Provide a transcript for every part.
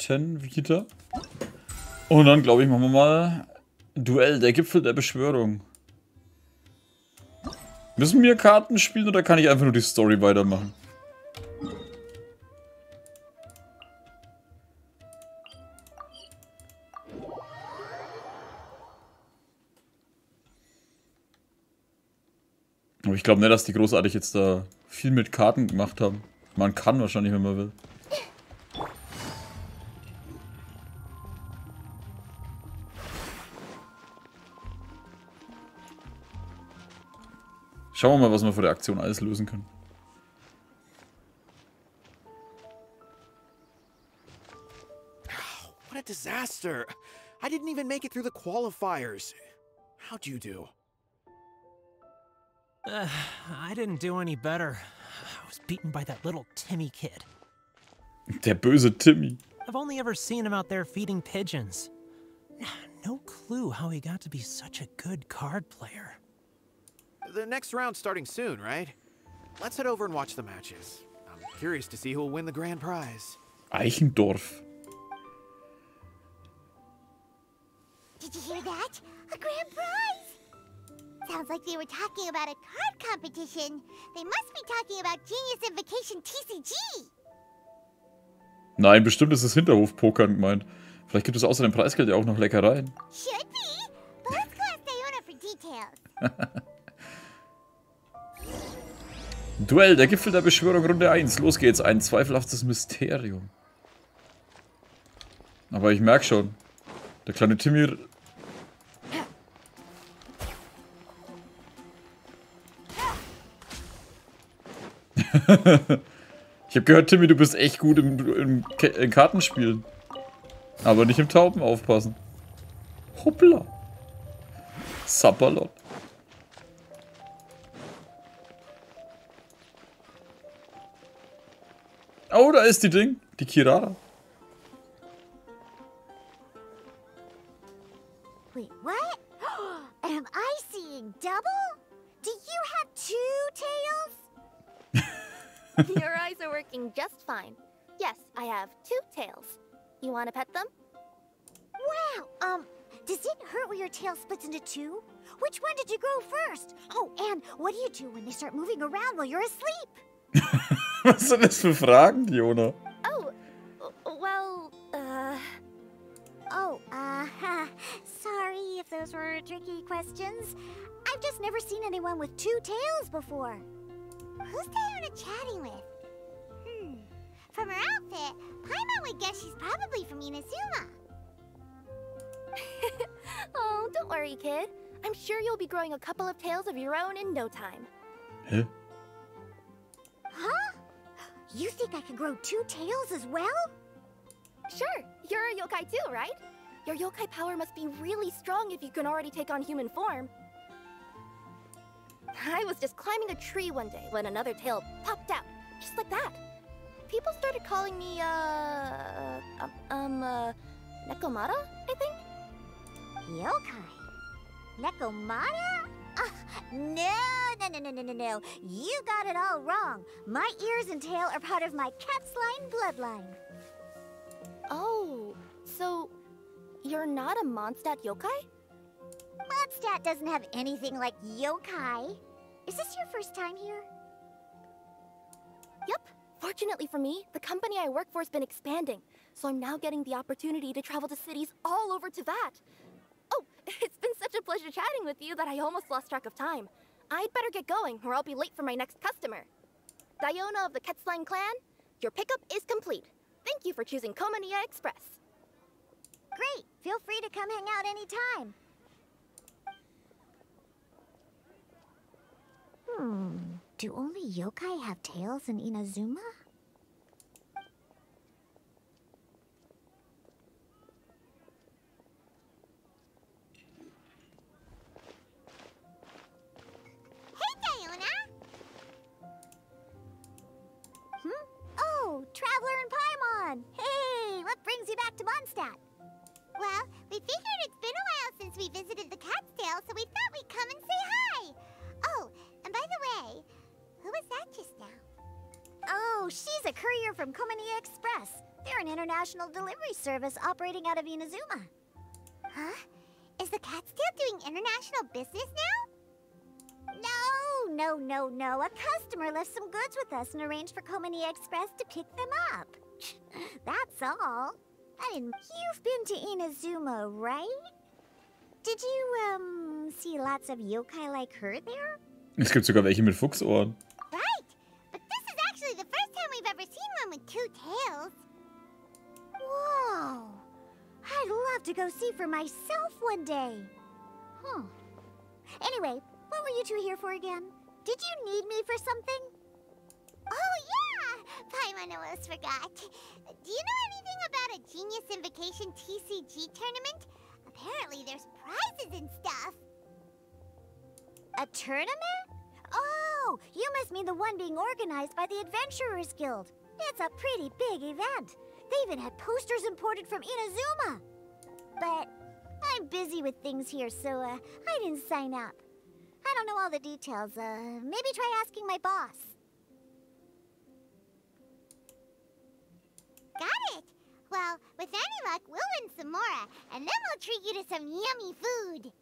Karten wieder. Und dann, glaube ich, machen wir mal Duell, der Gipfel der Beschwörung. Müssen wir Karten spielen oder kann ich einfach nur die Story weitermachen? Aber ich glaube nicht, dass die großartig jetzt da viel mit Karten gemacht haben. Man kann wahrscheinlich, wenn man will. Schauen wir mal, was wir vor der Aktion alles lösen können. What a disaster! I didn't even make it through the qualifiers. How'd you do? I didn't do any better. I was beaten by that little Timmy kid. Der böse Timmy. I've only ever seen him out there feeding pigeons. No clue how he got to be such a good card player. The next round's starting soon, right? Let's head over and watch the matches. I'm curious to see who'll win the grand prize. Eichendorf. Did you hear that? A grand prize! Sounds like they were talking about a card competition. They must be talking about Genius Invocation TCG. Nein, bestimmt ist es Hinterhofpokern gemeint. Vielleicht gibt es außer dem Preisgeld ja auch noch Leckereien. Should be, but let's go ask Diona for details. Duell, der Gipfel der Beschwörung, Runde 1. Los geht's, ein zweifelhaftes Mysterium. Aber ich merke schon, der kleine Timmy... Ich habe gehört, Timmy, du bist echt gut im Kartenspielen. Aber nicht im Tauben aufpassen. Hoppla. Sapperlot. Oh, da ist die Ding. Die Kirara. Wait, what? Am I seeing double? Do you have 2 tails? Your eyes are working just fine. Yes, I have 2 tails. You want to pet them? Wow, does it hurt when your tail splits into 2? Which one did you grow first? Oh, and what do you do when they start moving around while you're asleep? Was sind das für Fragen, Diona? Oh, well, sorry if those were tricky questions. I've just never seen anyone with 2 tails before. Who's Diona chatting with? From her outfit, Paimon would guess she's probably from Inazuma. oh, don't worry, kid. I'm sure you'll be growing a couple of tails of your own in no time. Hä? Huh? You think I can grow 2 tails as well? Sure, you're a yokai too, right? Your yokai power must be really strong if you can already take on human form. I was just climbing a tree one day when another tail popped out, just like that. People started calling me, Nekomata, I think? Yokai? Nekomata? No. You got it all wrong. My ears and tail are part of my cat's line bloodline. Oh, so you're not a Mondstadt yokai? Mondstadt doesn't have anything like yokai. Is this your first time here? Yep. Fortunately for me, the company I work for has been expanding, so I'm now getting the opportunity to travel to cities all over Teyvat. Oh, it's been such a pleasure chatting with you that I almost lost track of time. I'd better get going, or I'll be late for my next customer. Diona of the Quetzline clan, your pickup is complete. Thank you for choosing Komania Express. Great! Feel free to come hang out anytime. Do only yokai have tails in Inazuma? Hey, Diona! Oh, Traveler and Paimon! Hey, what brings you back to Mondstadt? Well, we figured it's been a while since we visited the Cat's-tail, so we thought we'd come and say hi. Oh, and by the way, who was that just now? Oh, she's a courier from Komania Express. They're an international delivery service operating out of Inazuma. Huh? Is the cat still doing international business now? No. A customer left some goods with us and arranged for Komini Express to pick them up. That's all. You've been to Inazuma, right? Did you, see lots of yokai like her there? Es gibt sogar welche mit Fuchsohren. Right, but this is actually the first time we've ever seen one with two tails. Whoa, I'd love to go see for myself one day. Huh. Anyway, what were you two here for again? Did you need me for something? Oh yeah, Paimon almost forgot. Do you know anything about a Genius Invocation TCG tournament? Apparently there's prizes and stuff. A tournament? Oh, you must mean the one being organized by the Adventurers Guild. It's a pretty big event. They even had posters imported from Inazuma. But I'm busy with things here, so I didn't sign up. I don't know all the details. Maybe try asking my boss. Got it. Well, with any luck, we'll win some more, and then we'll treat you to some yummy food.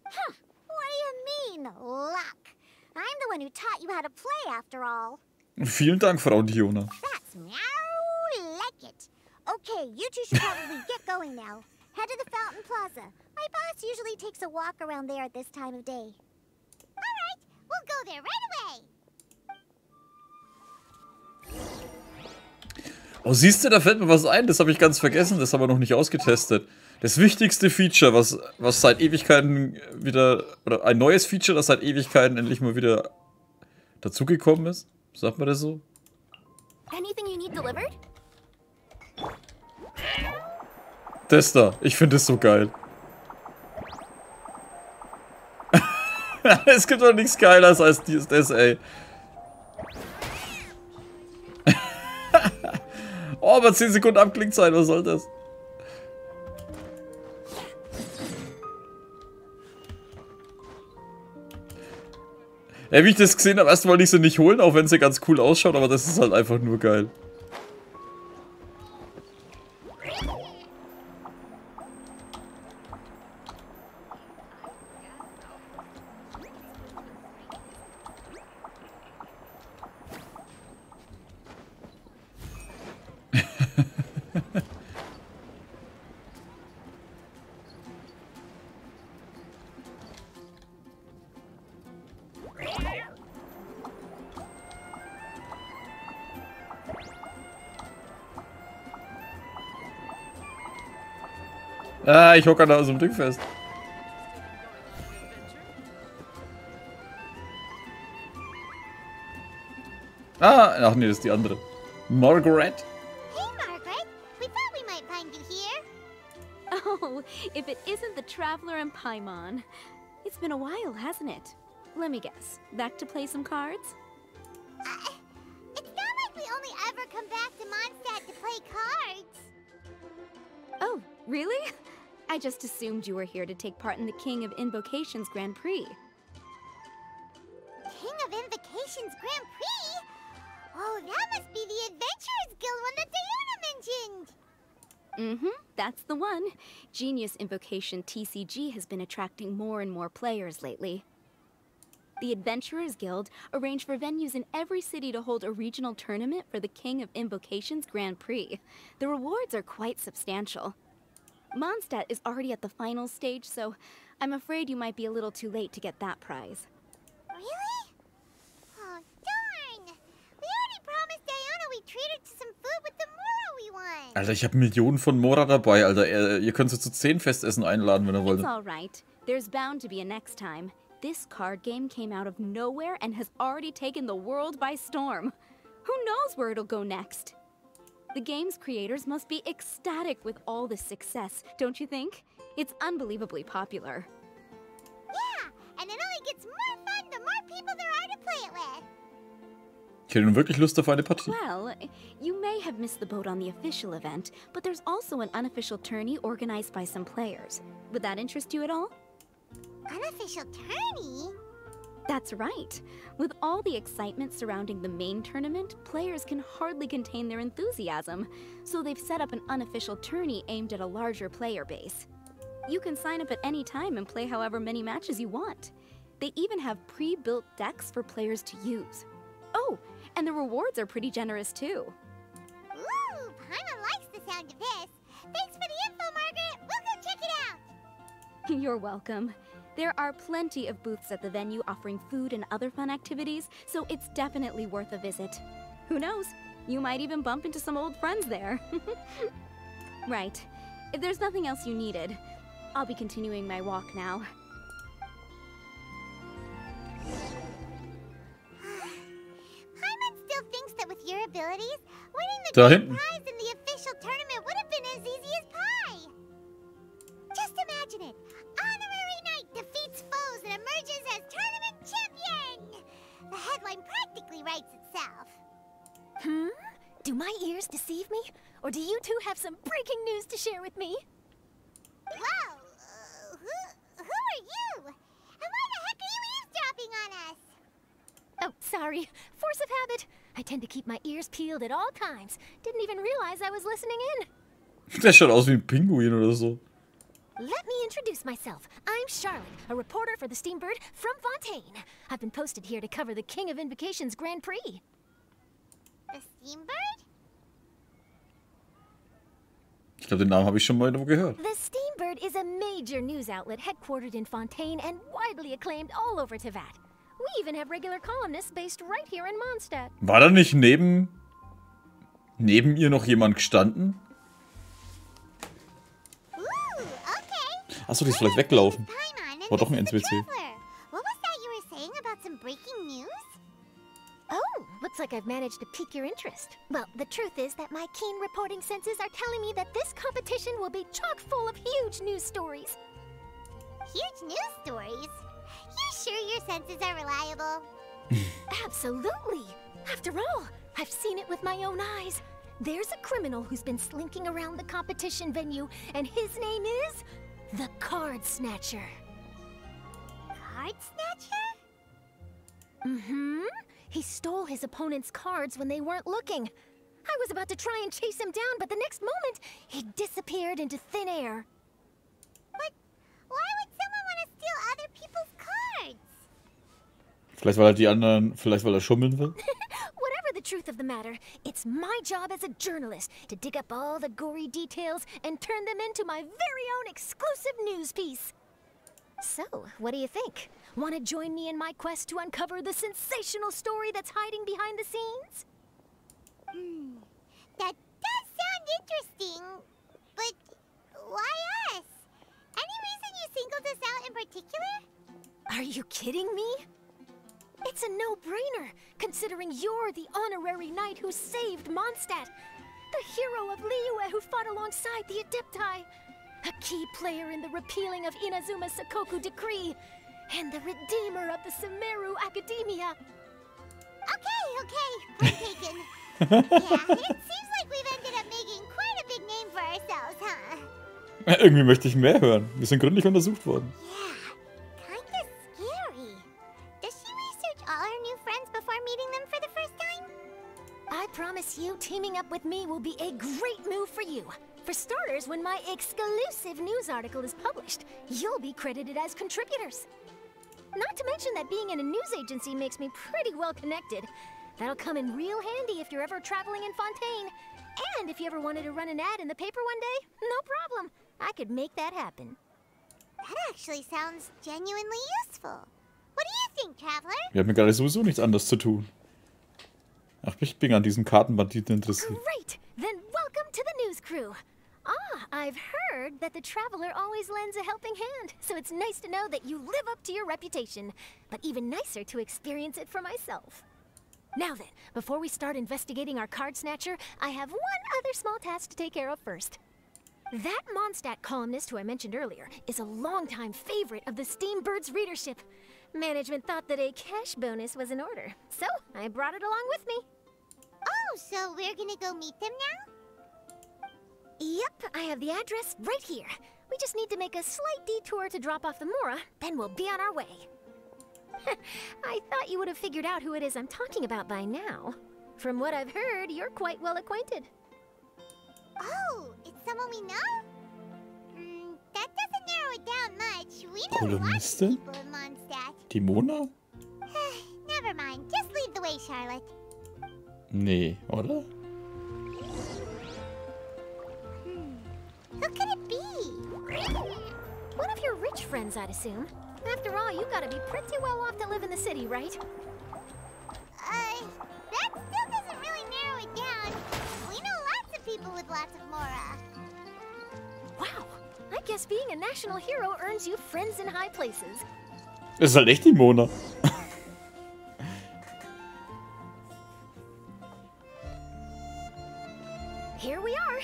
Huh. What do you mean, luck? I'm the one who taught you how to play, after all. Vielen Dank, Frau Diona. That's meow like it. Okay, you two should probably get going now. Head to the Fountain Plaza. My boss usually takes a walk around there at this time of day. All right, we'll go there right away. Oh, siehst du, da fällt mir was ein, das habe ich ganz vergessen, das haben wir noch nicht ausgetestet. Das wichtigste Feature, was seit Ewigkeiten wieder, oder ein neues Feature, das seit Ewigkeiten endlich mal wieder dazugekommen ist. Sagt man das so? Anything you need delivered? Das da, ich finde das so geil. Es gibt doch nichts Geileres als das, ey. Oh, aber 10 Sekunden Abklingzeit, was soll das? Ja, wie ich das gesehen habe, erst wollte ich sie nicht holen, auch wenn sie ganz cool ausschaut, aber das ist halt einfach nur geil. Ah, ich hocke da so ein Ding fest. Ah, ach nee, das ist die andere. Margaret. Hey, Margaret. We thought we might find you here. Oh, if it isn't the Traveler and Paimon. It's been a while, hasn't it? Let me guess. Back to play some cards? It's not like we only ever come back to Mondstadt to play cards. Oh, really? I just assumed you were here to take part in the King of Invocations Grand Prix. King of Invocations Grand Prix? Oh, that must be the Adventurers Guild one that Diona mentioned. Mm-hmm, that's the one. Genius Invocation TCG has been attracting more and more players lately. The Adventurers Guild arranged for venues in every city to hold a regional tournament for the King of Invocations Grand Prix. The rewards are quite substantial. Mondstadt is already at the final stage, so I'm afraid you might be a little too late to get that prize. Really? Oh, darn! We already promised Diona we'd treat her to some food with the Mora we won. Alter, ich habe Millionen von Mora dabei, Alter. Ihr könnt sie zu 10 Festessen einladen, wenn ihr wollt. It's alright. There's bound to be a next time. This card game came out of nowhere and has already taken the world by storm. Who knows where it'll go next? The game's creators must be ecstatic with all this success, don't you think? It's unbelievably popular. Yeah, and it only gets more fun the more people there are to play it with. Ich hätte nun wirklich Lust auf eine Partie. Well, you may have missed the boat on the official event, but there's also an unofficial tourney organized by some players. Would that interest you at all? Unofficial tourney? That's right. With all the excitement surrounding the main tournament, players can hardly contain their enthusiasm, so they've set up an unofficial tourney aimed at a larger player base. You can sign up at any time and play however many matches you want. They even have pre-built decks for players to use. Oh, and the rewards are pretty generous too. Ooh, Paimon likes the sound of this. Thanks for the info, Margaret. We'll go check it out. You're welcome. There are plenty of booths at the venue offering food and other fun activities, so it's definitely worth a visit. Who knows? You might even bump into some old friends there. Right. If there's nothing else you needed, I'll be continuing my walk now. Paimon still thinks that with your abilities, winning the Da grand hinten. prize in the official tournament would have been as easy as pie. Just imagine it. Honorary Knight defeats foes and emerges as tournament champion. The headline practically writes itself. Do my ears deceive me? Or do you two have some breaking news to share with me? Whoa! Who are you? And why the heck are you eavesdropping on us? Oh, sorry. Force of habit. I tend to keep my ears peeled at all times. Didn't even realize I was listening in. Der schaut aus wie ein Pinguin oder so. Let me introduce myself. I'm Charlotte, a reporter for the Steambird from Fontaine. I've been posted here to cover the King of Invocations Grand Prix. The Steambird? Ich glaube, den Namen habe ich schon mal irgendwo gehört. The Steambird is a major news outlet headquartered in Fontaine and widely acclaimed all over Teyvat. We even have regular columnists based right here in Mondstadt. War da nicht neben ihr noch jemand gestanden? Ooh, okay. Achso, die ist vielleicht weggelaufen. Paimon, and War doch ein this is the NPC. Traveler. What was that you were saying about some breaking news? Oh, looks like I've managed to pique your interest. Well, the truth is that my keen reporting senses are telling me that this competition will be chock full of huge news stories. Huge news stories? You sure your senses are reliable? Absolutely. After all, I've seen it with my own eyes. There's a criminal who's been slinking around the competition venue, and his name is the Card Snatcher. Card Snatcher? Mm-hmm. He stole his opponent's cards when they weren't looking. I was about to try and chase him down, but the next moment, he disappeared into thin air. But why would someone want to steal other people's cards? Vielleicht weil er die anderen, vielleicht weil er schummeln will? Whatever the truth of the matter, it's my job as a journalist to dig up all the gory details and turn them into my very own exclusive news piece. So, what do you think? Want to join me in my quest to uncover the sensational story that's hiding behind the scenes? That does sound interesting, but why us? Any reason you singled us out in particular? Are you kidding me? It's a no-brainer, considering you're the honorary knight who saved Mondstadt, the hero of Liyue who fought alongside the Adepti, a key player in the repealing of Inazuma's Sakoku Decree, and the redeemer of the Sumeru Academia. Okay, point taken. Yeah, it seems like we've ended up making quite a big name for ourselves, huh? Irgendwie möchte ich mehr hören. Wir sind gründlich untersucht worden. Yeah, kinda scary. Does she research all her new friends before meeting them for the first time? I promise you, teaming up with me will be a great move for you. For starters, when my exclusive news article is published, you'll be credited as contributors. Not to mention that being in a news agency makes me pretty well connected. That'll come in real handy if you're ever traveling in Fontaine. And if you ever wanted to run an ad in the paper one day, no problem. I could make that happen. That actually sounds genuinely useful. What do you think, Traveler? Wir haben gerade sowieso nichts anderes zu tun. Ach, ich bin an diesen Kartenbanditen interessiert. Great! Then welcome to the news crew. Ah, I've heard that the Traveler always lends a helping hand, so it's nice to know that you live up to your reputation. But even nicer to experience it for myself. Now then, before we start investigating our card snatcher, I have one other small task to take care of first. That Mondstadt columnist who I mentioned earlier is a longtime favorite of the Steambird's readership. Management thought that a cash bonus was in order, so I brought it along with me. Oh, so we're gonna go meet them now? Yep, I have the address right here. We just need to make a slight detour to drop off the Mora, then we'll be on our way. I thought you would have figured out who it is I'm talking about by now. From what I've heard, you're quite well acquainted. Oh, it's someone we know? That doesn't narrow it down much. We know lots of people in Mondstadt. Die Mona? Never mind. Just lead the way, Charlotte. Nee, oder? Who could it be? One of your rich friends, I'd assume. After all, you gotta be pretty well off to live in the city, right? That still doesn't really narrow it down. We know lots of people with lots of mora. Wow. I guess being a national hero earns you friends in high places. Das ist halt echt die Mona. Here we are.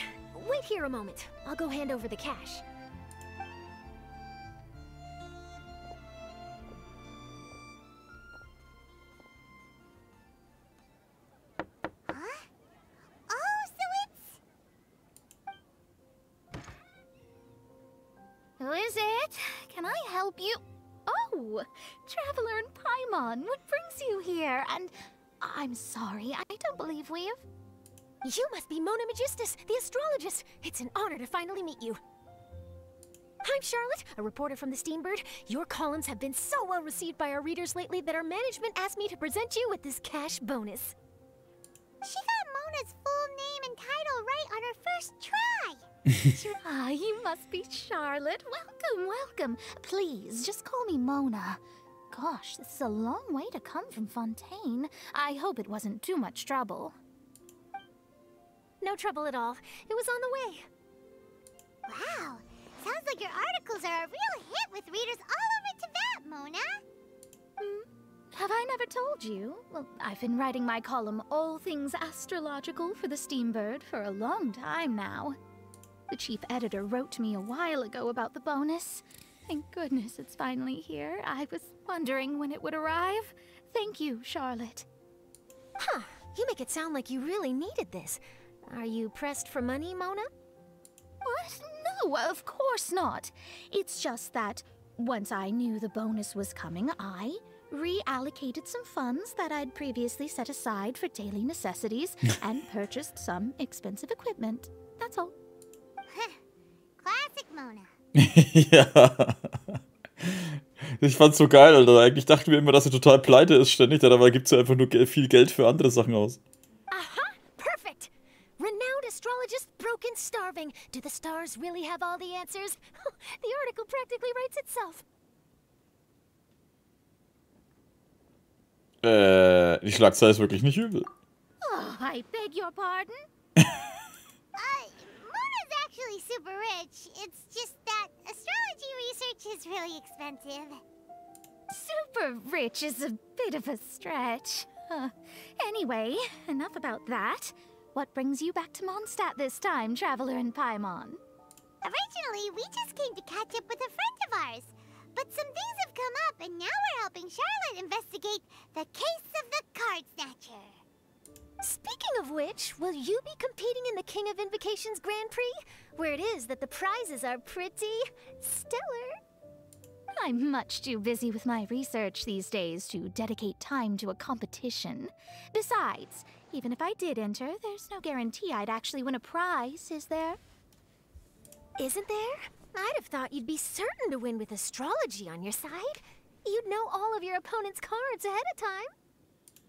Wait here a moment. I'll go hand over the cash. Huh? Oh, so it's... Who is it? Can I help you? Oh, Traveler and Paimon, what brings you here? And I'm sorry, I don't believe we've... You must be Mona Magistus, the astrologist. It's an honor to finally meet you. I'm Charlotte, a reporter from the Steambird. Your columns have been so well received by our readers lately that our management asked me to present you with this cash bonus. She got Mona's full name and title right on her first try. Ah, you must be Charlotte. Welcome, welcome. Please, just call me Mona. Gosh, this is a long way to come from Fontaine. I hope it wasn't too much trouble. No trouble at all. It was on the way. Wow. Sounds like your articles are a real hit with readers all over Tibet, Mona. Have I never told you? Well, I've been writing my column All Things Astrological for the Steambird for a long time now. The chief editor wrote to me a while ago about the bonus. Thank goodness it's finally here. I was wondering when it would arrive. Thank you, Charlotte. Huh. You make it sound like you really needed this. Are you pressed for money, Mona? What? No, of course not. It's just that once I knew the bonus was coming, I reallocated some funds that I'd previously set aside for daily necessities and purchased some expensive equipment. That's all. Classic Mona. Ja. Ich fand's so geil, Alter. Eigentlich dachten wir immer, dass sie total pleite ist ständig, dabei gibt sie einfach nur viel Geld für andere Sachen aus. Aha! Perfect! Renowned astrologist broken starving. Do the stars really have all the answers? The article practically writes itself. Die Schlagzeile ist wirklich nicht übel. Oh, I beg your pardon? Mona's actually super rich. It's just that astrology research is really expensive. Super rich is a bit of a stretch. Anyway, enough about that. What brings you back to Mondstadt this time, Traveler and Paimon? Originally, we just came to catch up with a friend of ours. But some things have come up, and now we're helping Charlotte investigate the case of the Card Snatcher. Speaking of which, will you be competing in the King of Invocations Grand Prix? Where it is that the prizes are pretty stellar. I'm much too busy with my research these days to dedicate time to a competition. Besides, even if I did enter, there's no guarantee I'd actually win a prize, is there? Isn't there? I'd have thought you'd be certain to win with astrology on your side. You'd know all of your opponent's cards ahead of time.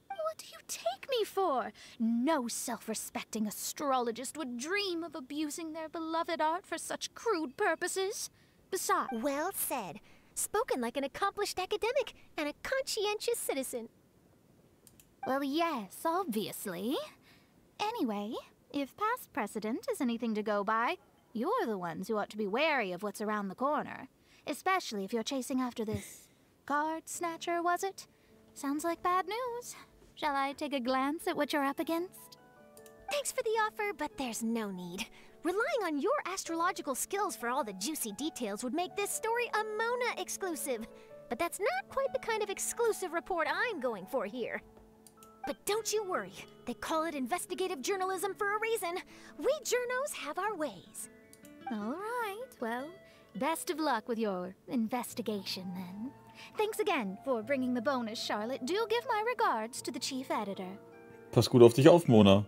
What do you take me for? No self-respecting astrologist would dream of abusing their beloved art for such crude purposes. Besides... Well said. Spoken like an accomplished academic and a conscientious citizen. Well, yes, obviously. Anyway, if past precedent is anything to go by, you're the ones who ought to be wary of what's around the corner. Especially if you're chasing after this card snatcher, was it? Sounds like bad news. Shall I take a glance at what you're up against? Thanks for the offer, but there's no need. Relying on your astrological skills for all the juicy details would make this story a Mona exclusive. But that's not quite the kind of exclusive report I'm going for here. But don't you worry. They call it investigative journalism for a reason. We journos have our ways. All right, well, Best of luck with your investigation, then. Thanks again for bringing the bonus, Charlotte. Do give my regards to the chief editor. Pass gut auf dich auf, Mona.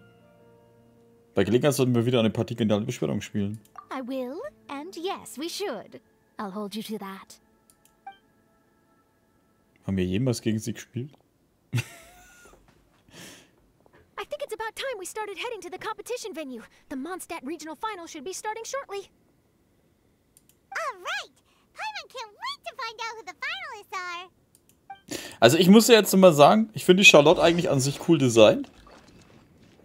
Bei Gelegenheit sollten wir wieder eine Partie geniale Beschwörung spielen. I will, and yes, we should. I'll hold you to that. Haben wir jemals gegen sie gespielt? I think it's about time we started heading to the competition venue. The Mondstadt Regional Final should be starting shortly. All right. Paimon can't wait to find out who the finalists are. Also ich muss ja jetzt mal sagen, ich finde die Charlotte eigentlich an sich cool designt.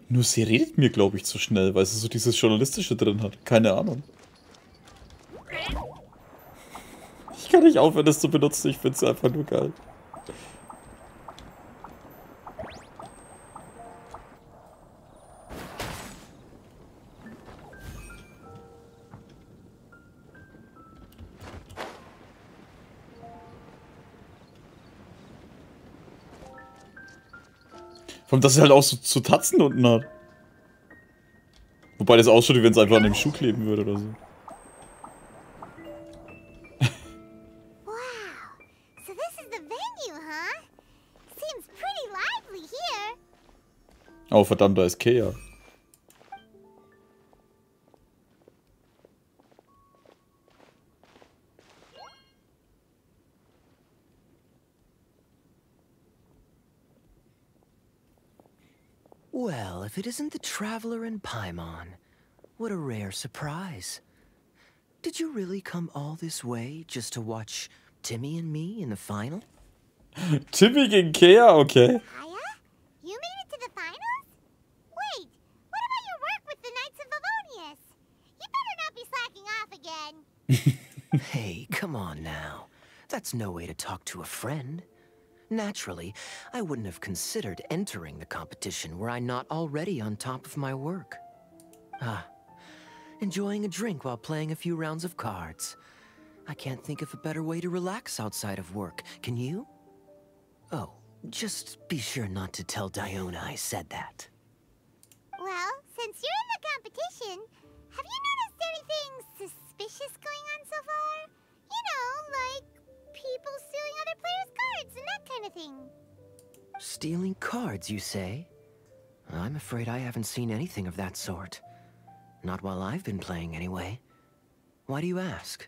Nur sie redet mir, glaube ich, zu schnell, weil sie so dieses Journalistische drin hat. Keine Ahnung. Ich kann nicht aufhören, das zu benutzen. Ich finde es einfach nur geil. Vor allem, dass sie halt auch so Tatzen unten hat. Wobei das ausschaut, wie wenn es einfach an dem Schuh kleben würde oder so. Wow. So this is the venue, huh? Seems pretty lively here. Oh, verdammt, da ist Kea. Well, if it isn't the Traveler and Paimon, what a rare surprise. Did you really come all this way just to watch Timmy and me in the final? Timmy gegen Kea, okay. Kaya? You made it to the finals? Wait, what about your work with the Knights of Favonius? You better not be slacking off again. Hey, come on now. That's no way to talk to a friend. Naturally, I wouldn't have considered entering the competition were I not already on top of my work. Enjoying a drink while playing a few rounds of cards. I can't think of a better way to relax outside of work, can you? Oh, just be sure not to tell Diona I said that. Well, since you're in the competition, have you noticed anything suspicious going on so far? You know, like people stealing other players' cards and that kind of thing. Stealing cards, you say? I'm afraid I haven't seen anything of that sort. Not while I've been playing, anyway. Why do you ask?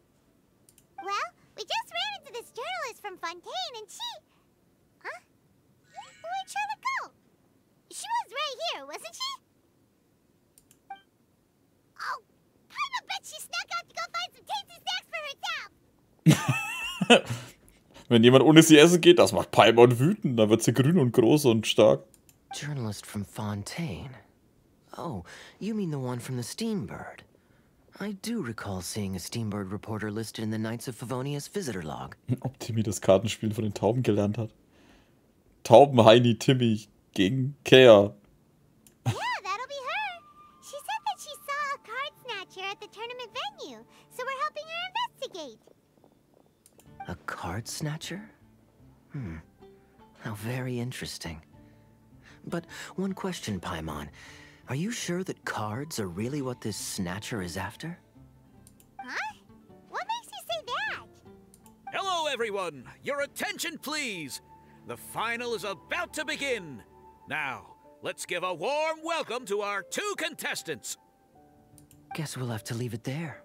Well, we just ran into this journalist from Fontaine and she... Huh? Where'd Charlotte go? She was right here, wasn't she? Oh, I bet she snuck out to go find some tasty snacks for herself. Wenn jemand ohne sie essen geht, das macht Paimon wütend. Dann wird sie grün und groß und stark. Journalist from Fontaine. Oh, you mean the one from the Steambird. I do recall seeing a Steambird reporter listed in the Knights of Favonius visitor log. Ob Timmy das Kartenspielen von den Tauben gelernt hat. Taubenheini Timmy gegen Kea. Yeah, that'll be her. She said that she saw a card snatcher at the tournament venue, so we're helping her investigate. A card snatcher? How very interesting. But one question, Paimon. Are you sure that cards are really what this snatcher is after? Huh? What makes you say that? Hello, everyone! Your attention, please! The final is about to begin. Now, let's give a warm welcome to our two contestants. Guess we'll have to leave it there.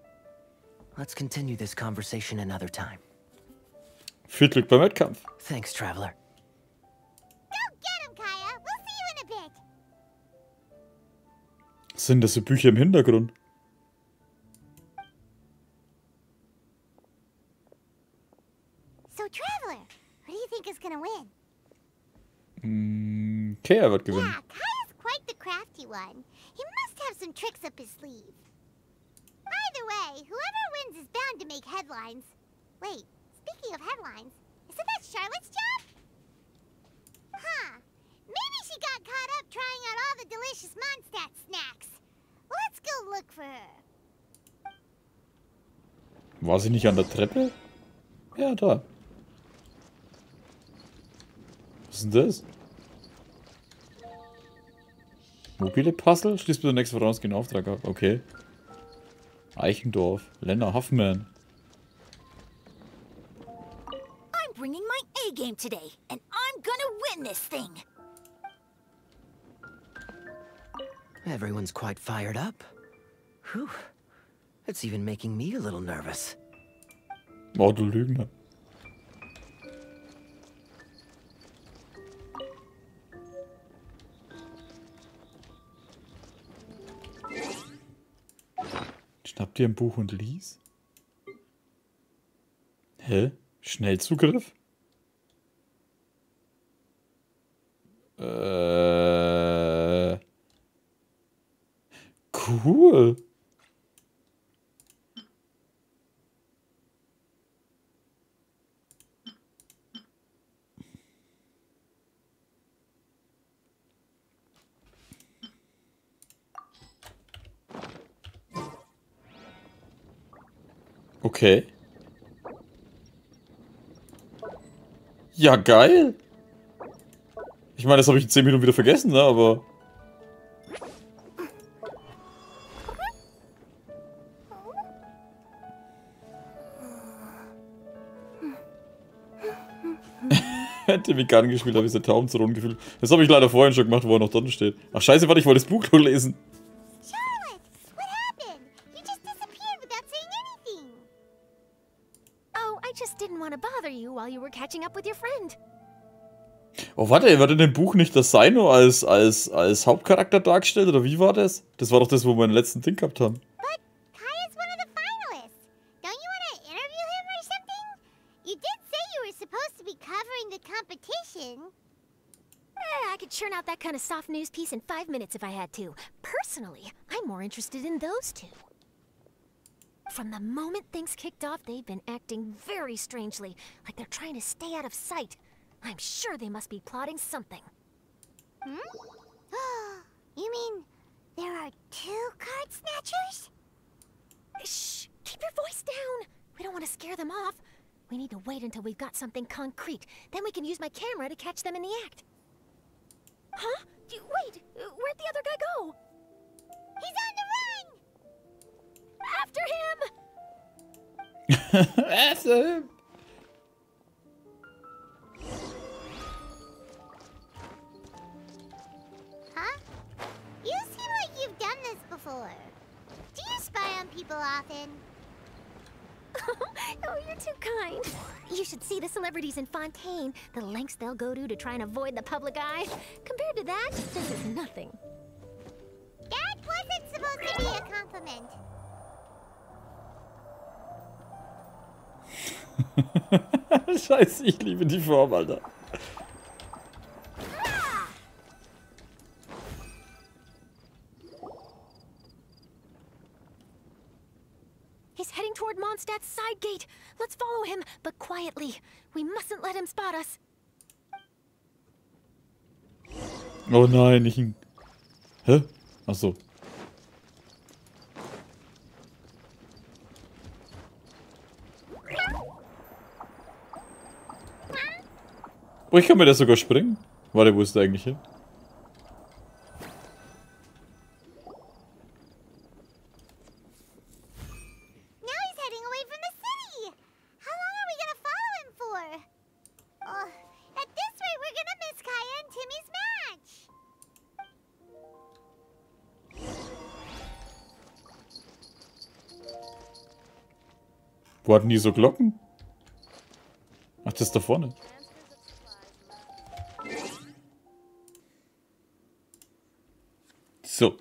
Let's continue this conversation another time. Viel Glück beim Wettkampf. Thanks, Traveler. Go get him, Kaya. We'll see you in a bit. Sind das so Bücher im Hintergrund? So, Traveler, who do you think is gonna win? Kea wird gewinnen. Yeah, Kaya's quite the crafty one. He must have some tricks up his sleeve. Either way, whoever wins is bound to make headlines. Wait, speaking of headlines, isn't that Charlotte's job? Huh. Maybe she got caught up trying out all the delicious Mondstadt snacks. Let's go look for her. War sie nicht an der Treppe? Ja, da. Was ist denn das? Mobile Puzzle? Schließt bitte nächste vorausgehende Auftrag ab. Okay. Eichendorf. Lena Hoffmann. game today, and I'm gonna win this thing. Everyone's quite fired up. Whew. It's even making me a little nervous. Oh, du Lügner. Schnapp dir ein Buch und lies? Hä? Schnellzugriff? Cool. Okay. Ja, geil. Ich meine, das habe ich in 10 Minuten wieder vergessen, ne? Aber... Hätte mich gar nicht gespielt, habe ich so Tauben zu Runden gefühlt. Das habe ich leider vorhin schon gemacht, wo er noch drin steht. Ach scheiße, warte, ich wollte das Buch noch lesen. Charlotte, what happened? You just disappeared without saying anything. Oh, I just didn't want to bother you while you were catching up with your friend. Oh, warte, wird in dem Buch nicht das Seino als Hauptcharakter dargestellt, oder wie war das? Das war doch das, wo wir den letzten Ding gehabt haben. But Kaya's one of the finalists. Don't you want to interview him or something? You did say you were supposed to be covering the competition. I could churn out that kind of soft news piece in 5 minutes if I had to. Personally, I'm more interested in those two. From the moment things kicked off, they've been acting very strangely, like they're trying to stay out of sight. I'm sure they must be plotting something. Hmm? You mean there are 2 card snatchers? Shh! Keep your voice down! We don't want to scare them off. We need to wait until we've got something concrete. Then we can use my camera to catch them in the act. Huh? Wait! Where'd the other guy go? He's on the After him! After him. Huh? You seem like you've done this before. Do you spy on people often? Oh, you're too kind. You should see the celebrities in Fontaine. The lengths they'll go to try and avoid the public eye. Compared to that, this is nothing. That wasn't supposed to be a compliment. Scheiße, ich liebe die Form, Alter. He's heading toward Mondstadt's side gate. Let's follow him, but quietly. We mustn't let him spot us. Oh nein, nicht ein... Hä? Ach so. Oh, ich kann mir das sogar springen. Warte, wo ist der eigentlich hin? Now he's heading away from the city. How long are we gonna follow him for? Oh, at this rate, we're gonna miss Kaya and Timmy's match. Wo hatten die so Glocken? Ach, das ist da vorne. So.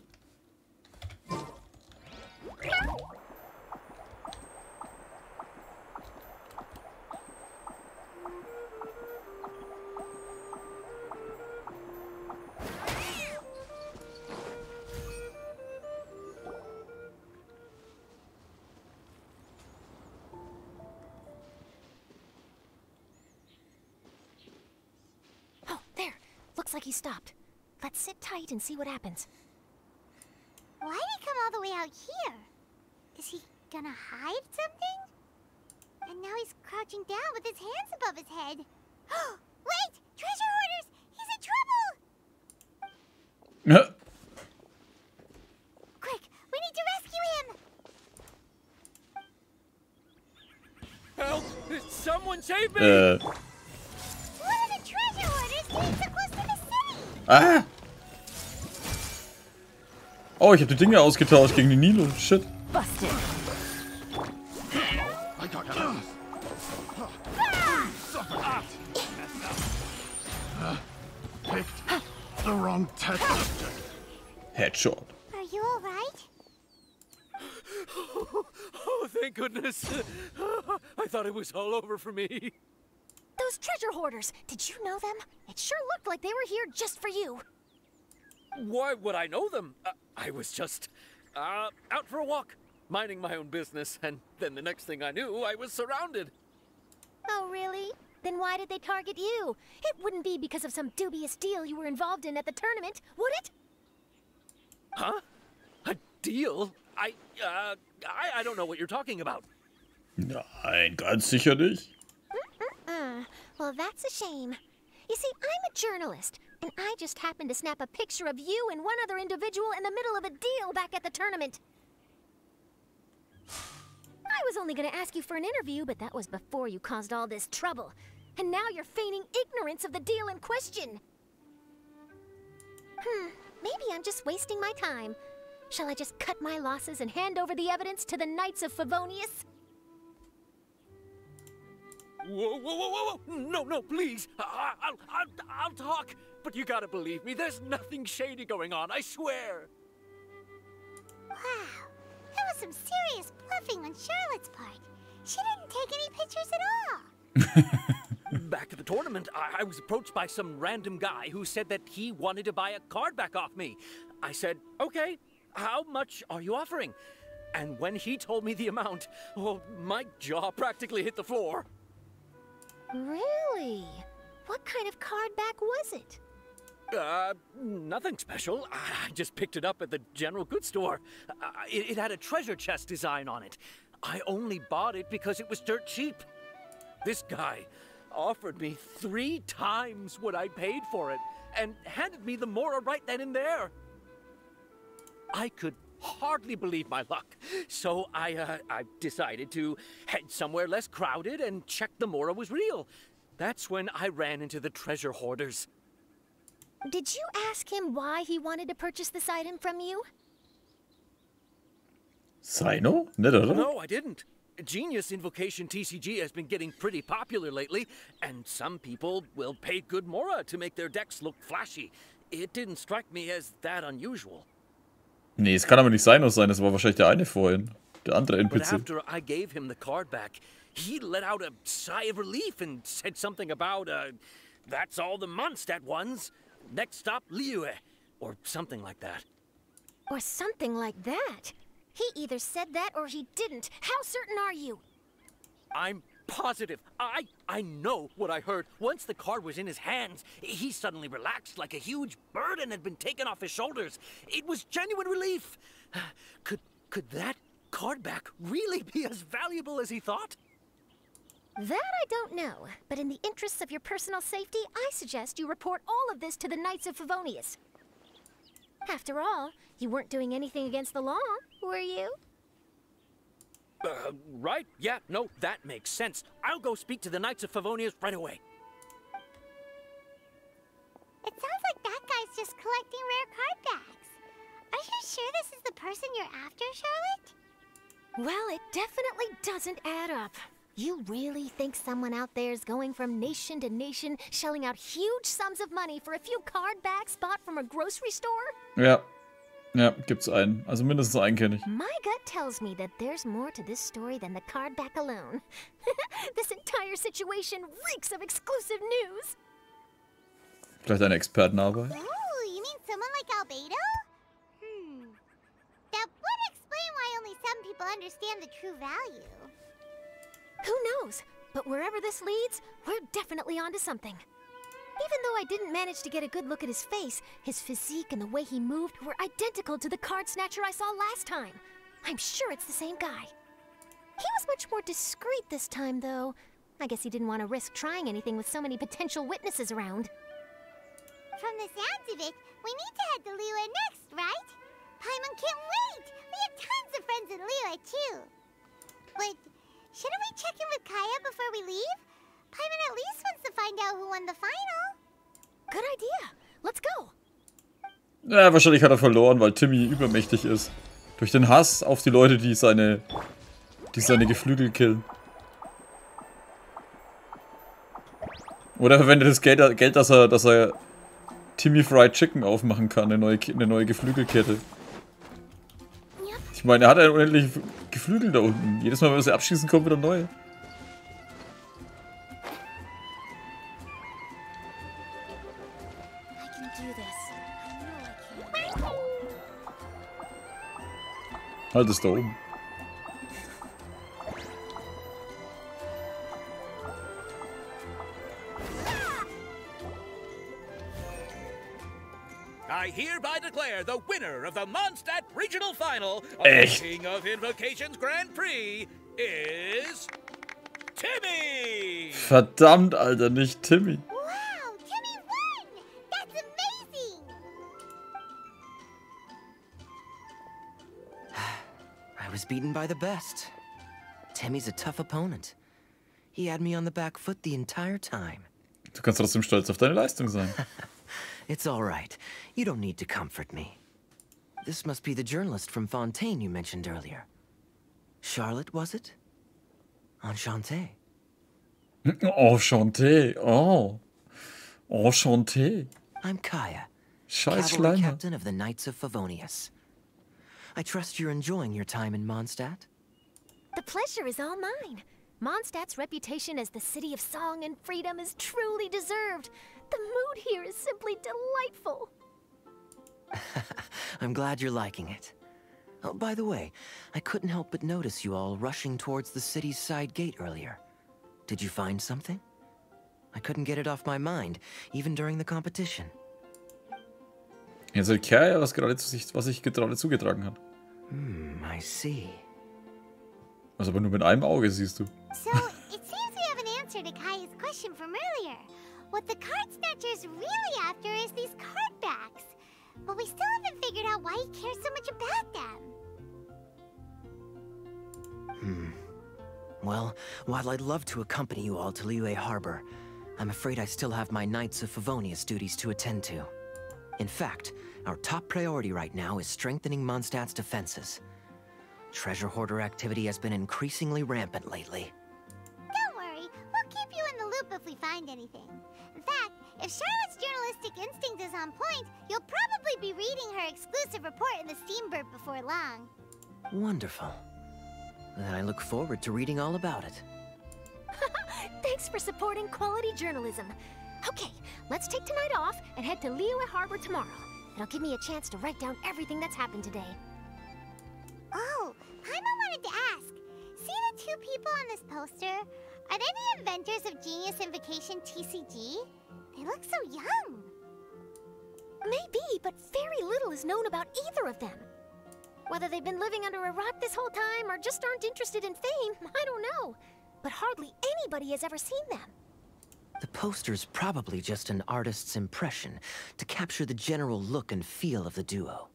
Oh, there. Looks like he stopped. Let's sit tight and see what happens. Why did he come all the way out here? Is he gonna hide something? And now he's crouching down with his hands above his head. Wait! Treasure hoarders! He's in trouble! Quick! We need to rescue him! Help! Someone save me! Ah! Oh, ich habe die Dinge ausgetauscht gegen die Nilo. Shit. Busted. Picked the wrong text. Headshot. Are you alright? Oh, thank goodness. I thought it was all over for me. Those treasure hoarders, did you know them? It sure looked like they were here just for you. Why would I know them? I was just out for a walk, minding my own business, and then the next thing I knew, I was surrounded. Oh, really? Then why did they target you? It wouldn't be because of some dubious deal you were involved in at the tournament, would it? Huh? A deal? I don't know what you're talking about. Nein, ganz sicher nicht. Well, that's a shame. You see, I'm a journalist, and I just happened to snap a picture of you and one other individual in the middle of a deal back at the tournament. I was only going to ask you for an interview, but that was before you caused all this trouble. And now you're feigning ignorance of the deal in question. Maybe I'm just wasting my time. Shall I just cut my losses and hand over the evidence to the Knights of Favonius? Whoa, whoa, whoa, whoa, whoa! No, please! I'll talk! But you gotta believe me, there's nothing shady going on, I swear! Wow, that was some serious bluffing on Charlotte's part. She didn't take any pictures at all. Back at the tournament, I was approached by some random guy who said that he wanted to buy a card back off me. I said, okay, how much are you offering? And when he told me the amount, oh, my jaw practically hit the floor. Really? What kind of card back was it? Nothing special. I just picked it up at the general goods store. It had a treasure chest design on it. I only bought it because it was dirt cheap. This guy offered me 3 times what I paid for it and handed me the Mora right then and there. I could hardly believe my luck, so I decided to head somewhere less crowded and check the Mora was real. That's when I ran into the treasure hoarders. Did you ask him why he wanted to purchase this item from you? Sino? Nicht, oder? No, I didn't. Genius Invocation TCG has been getting pretty popular lately, and some people will pay good Mora to make their decks look flashy. It didn't strike me as that unusual. Nee, es kann aber nicht Sino sein, das war wahrscheinlich der eine vorhin. Der andere But NPC. after I gave him the card back, he let out a sigh of relief and said something about, that's all the Mondstadt ones. Next stop, Liyue, or something like that. Or something like that? He either said that or he didn't. How certain are you? I'm positive. I know what I heard. Once the card was in his hands, he suddenly relaxed like a huge burden had been taken off his shoulders. It was genuine relief. Could that card back really be as valuable as he thought? That I don't know, but in the interests of your personal safety, I suggest you report all of this to the Knights of Favonius. After all, you weren't doing anything against the law, were you? Right? Yeah, no, that makes sense. I'll go speak to the Knights of Favonius right away. It sounds like that guy's just collecting rare card backs. Are you sure this is the person you're after, Charlotte? Well, it definitely doesn't add up. You really think someone out there is going from nation to nation, shelling out huge sums of money for a few card backs bought from a grocery store? Ja. Ja, gibt's einen. Also mindestens einen kenne ich. My gut tells me that there's more to this story than the card back alone. This entire situation reeks of exclusive news. Vielleicht eine Expertenarbeit. Oh, you mean someone like Albedo? That would explain why only some people understand the true value. Who knows? But wherever this leads, we're definitely onto something. Even though I didn't manage to get a good look at his face, his physique and the way he moved were identical to the card snatcher I saw last time. I'm sure it's the same guy. He was much more discreet this time, though. I guess he didn't want to risk trying anything with so many potential witnesses around. From the sounds of it, we need to head to Liyue next, right? Paimon can't wait! We have tons of friends in Liyue, too. But shouldn't we check in with Kaya before we leave? Paimon at least wants to find out who won the final. Good idea. Let's go. Ja, wahrscheinlich hat er verloren, weil Timmy übermächtig ist. Durch den Hass auf die Leute, die seine Geflügel killen. Oder er verwendet das Geld, dass er Timmy Fried Chicken aufmachen kann, eine neue Geflügelkette. Ich meine, er hat ja unendlich Geflügel da unten. Jedes Mal, wenn wir sie abschießen, kommen wieder neue. Halt es da oben. I hereby declare the winner of the Mondstadt Regional Final of Echt? the King of Invocations Grand Prix is Timmy! Verdammt, Alter, nicht Timmy. Wow, Timmy won! That's amazing! I was beaten by the best. Timmy's a tough opponent. He had me on the back foot the entire time. Du kannst trotzdem stolz auf deine Leistung sein. It's all right. You don't need to comfort me. This must be the journalist from Fontaine you mentioned earlier. Charlotte, was it? Enchanté. Enchanté. Oh. Enchanté. I'm Kaya, Scheiß cavalry Schleimer. captain of the Knights of Favonius. I trust you're enjoying your time in Mondstadt? The pleasure is all mine. Mondstadt's reputation as the city of song and freedom is truly deserved. The mood here is simply delightful. I'm glad you're liking it. Oh, by the way, I couldn't help but notice you all rushing towards the city's side gate earlier. Did you find something? I couldn't get it off my mind, even during the competition. Jetzt erzählt Kaya, was sich gerade zugetragen hat. I see. Also aber nur mit einem Auge, siehst du. So, it seems we have an answer to Kaya's question from earlier. What the card snatcher's really after is these card backs. But we still haven't figured out why he cares so much about them. Well, while I'd love to accompany you all to Liyue Harbor, I'm afraid I still have my Knights of Favonius duties to attend to. In fact, our top priority right now is strengthening Mondstadt's defenses. Treasure hoarder activity has been increasingly rampant lately. Don't worry, we'll keep you in the loop if we find anything. In fact, if Charlotte's journalistic instinct is on point, you'll probably be reading her exclusive report in the Steambird before long. Wonderful. Then I look forward to reading all about it. Thanks for supporting quality journalism. Okay, let's take tonight off and head to Liyue Harbor tomorrow. It'll give me a chance to write down everything that's happened today. Oh, Paimon wanted to ask. See the two people on this poster? Are they the inventors of Genius Invocation TCG? They look so young. Maybe, but very little is known about either of them. Whether they've been living under a rock this whole time or just aren't interested in fame, I don't know. But hardly anybody has ever seen them. The poster's probably just an artist's impression to capture the general look and feel of the duo.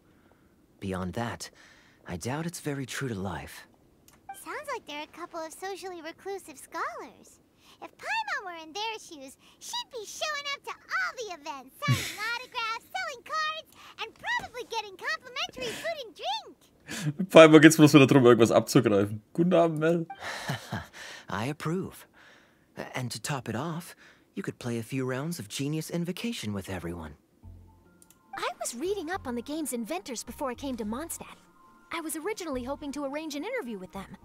Beyond that, I doubt it's very true to life. Sounds like they're a couple of socially reclusive scholars. If Paimon were in their shoes, she'd be showing up to all the events, signing autographs, selling cards, and probably getting complimentary food and drink. Paimon geht's bloß wieder darum, irgendwas abzugreifen. Guten Abend, Mel. I approve. And to top it off, you could play a few rounds of Genius Invocation with everyone. I was reading up on the game's inventors before I came to Mondstadt. I was originally hoping to arrange an interview with them.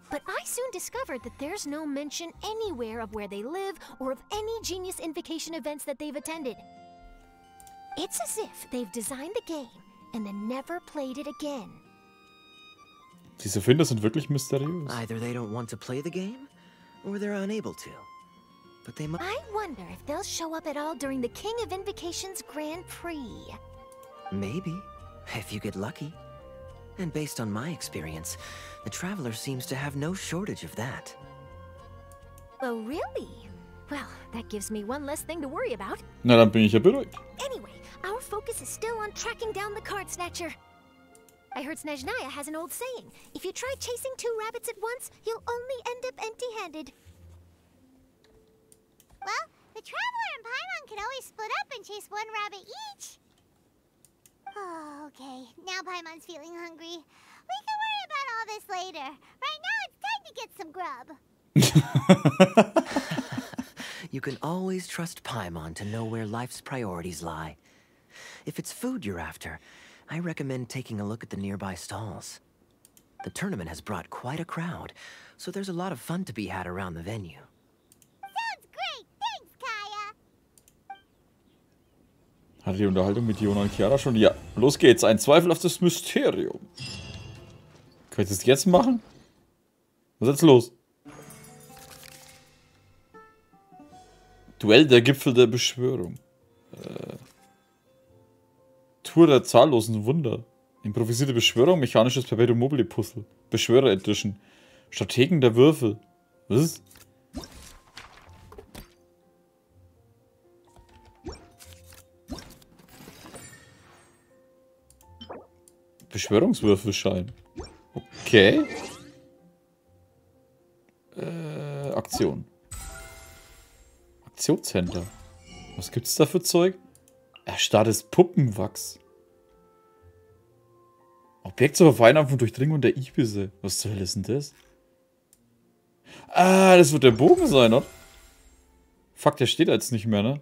But I soon discovered that there's no mention anywhere of where they live or of any Genius Invocation events that they've attended. It's as if they've designed the game and then never played it again. Diese Erfinder sind wirklich mysteriös. Either they don't want to play the game, or they're unable to. But they might. I wonder if they'll show up at all during the King of Invocation's Grand Prix. Maybe, if you get lucky. And based on my experience, the Traveler seems to have no shortage of that. Oh, really? Well, that gives me one less thing to worry about. Na, dann bin ich ja beruhigt. Anyway, our focus is still on tracking down the card snatcher. I heard Snezhnaya has an old saying. If you try chasing two rabbits at once, you'll only end up empty-handed. Well, the Traveler and Paimon could always split up and chase one rabbit each. Oh, okay. Now Paimon's feeling hungry. We can worry about all this later. Right now, it's time to get some grub. You can always trust Paimon to know where life's priorities lie. If it's food you're after, I recommend taking a look at the nearby stalls. The tournament has brought quite a crowd, so there's a lot of fun to be had around the venue. Sounds great! Thanks, Kaya! Hatte die Unterhaltung mit Jona und Chiara schon? Ja, los geht's. Ein zweifelhaftes Mysterium. Könnt ihr es jetzt machen? Was ist jetzt los? Duell der Gipfel der Beschwörung. Tour der zahllosen Wunder. Improvisierte Beschwörung, mechanisches Perpetuum mobile Puzzle. Beschwörer Edition. Strategen der Würfel. Was? Beschwörungswürfelschein. Okay. Aktion. Aktionscenter. Was gibt's da für Zeug? Erstarrtes Puppenwachs. Objekt zur Vereinnahmung und Durchdringung der Ibisse. Was zur Hölle ist denn das? Ah, das wird der Bogen sein, oder? Fuck, der steht jetzt nicht mehr, ne?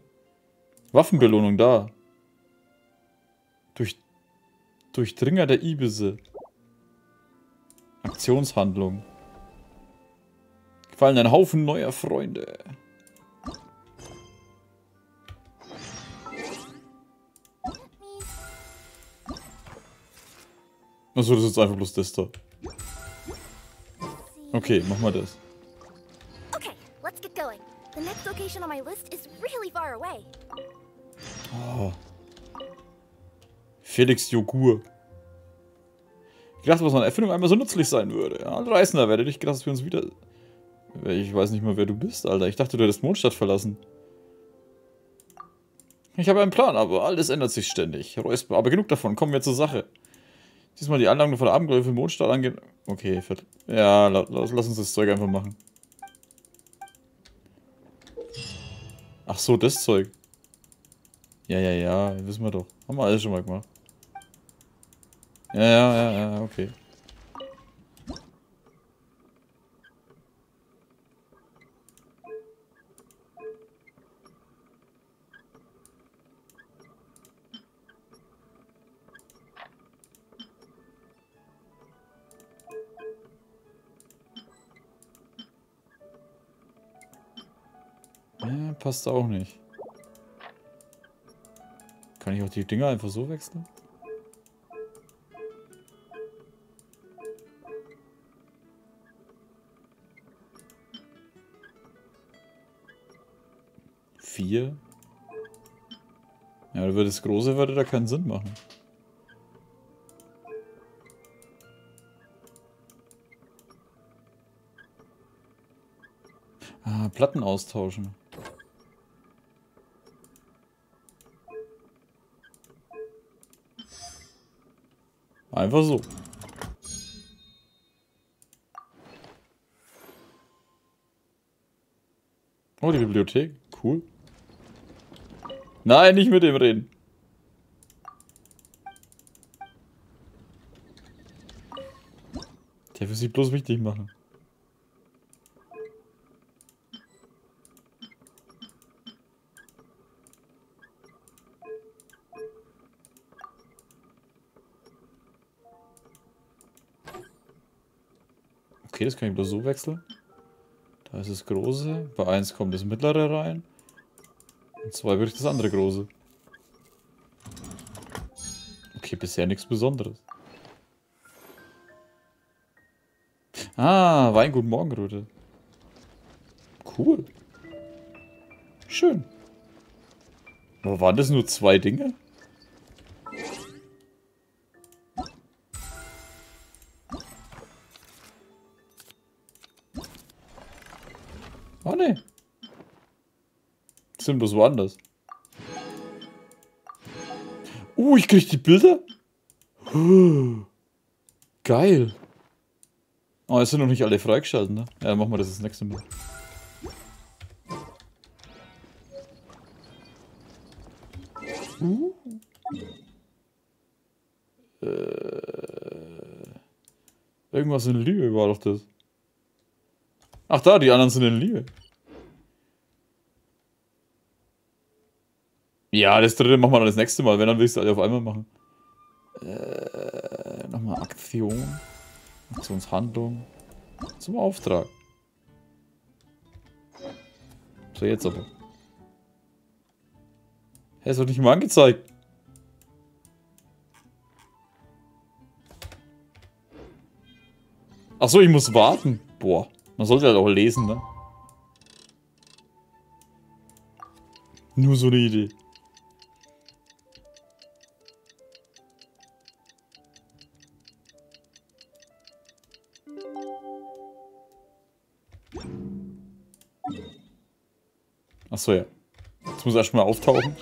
Waffenbelohnung da. Durchdringer der Ibisse. Aktionshandlung. Gefallen ein Haufen neuer Freunde. Achso, das ist jetzt einfach bloß das da. Okay, mach mal das. Okay, let's get going. The next location on my list is really far away. Oh. Felix Jogur. Ich dachte, was meine Erfindung einmal so nützlich sein würde. Ja, Reisender, werde dich gedacht, dass wir uns wieder... Ich weiß nicht mal, wer du bist, Alter. Ich dachte, du hättest Mondstadt verlassen. Ich habe einen Plan, aber alles ändert sich ständig. Räusper, aber genug davon, kommen wir zur Sache. Diesmal die Anlagen von der Abenteuer für Mondstadt angehen. Okay, ja, lass uns das Zeug einfach machen. Ach so, das Zeug. Ja, wissen wir doch. Haben wir alles schon mal gemacht. Ja, okay. Ja, passt auch nicht. Kann ich auch die Dinger einfach so wechseln? Vier? Ja, das große würde da keinen Sinn machen. Ah, Platten austauschen. Einfach so. Oh, die Bibliothek. Cool. Nein, nicht mit dem reden. Der will sich bloß wichtig machen. Okay, das kann ich bloß so wechseln. Da ist das große. Bei 1 kommt das mittlere rein. Und 2 würde ich das andere große. Okay, bisher nichts Besonderes. Ah, Weingut Morgenröte. Cool. Schön. Aber waren das nur 2 Dinge? Oh ne. Sind bloß woanders. Ich krieg die Bilder? Geil. Oh, jetzt sind noch nicht alle freigeschaltet, ne? Ja, dann machen wir das nächste Mal. Irgendwas in Liebe war doch das. Ach da, die anderen sind in Liebe. Ja, das dritte machen wir dann das nächste Mal. Wenn, dann willst du alle auf einmal machen. Nochmal Aktion. Aktionshandlung. Zum Auftrag. So, jetzt aber. Hä, ist doch nicht mal angezeigt. Achso, ich muss warten. Boah, man sollte halt auch lesen, ne? Nur so eine Idee. Achso, ja. Jetzt muss er erstmal auftauchen.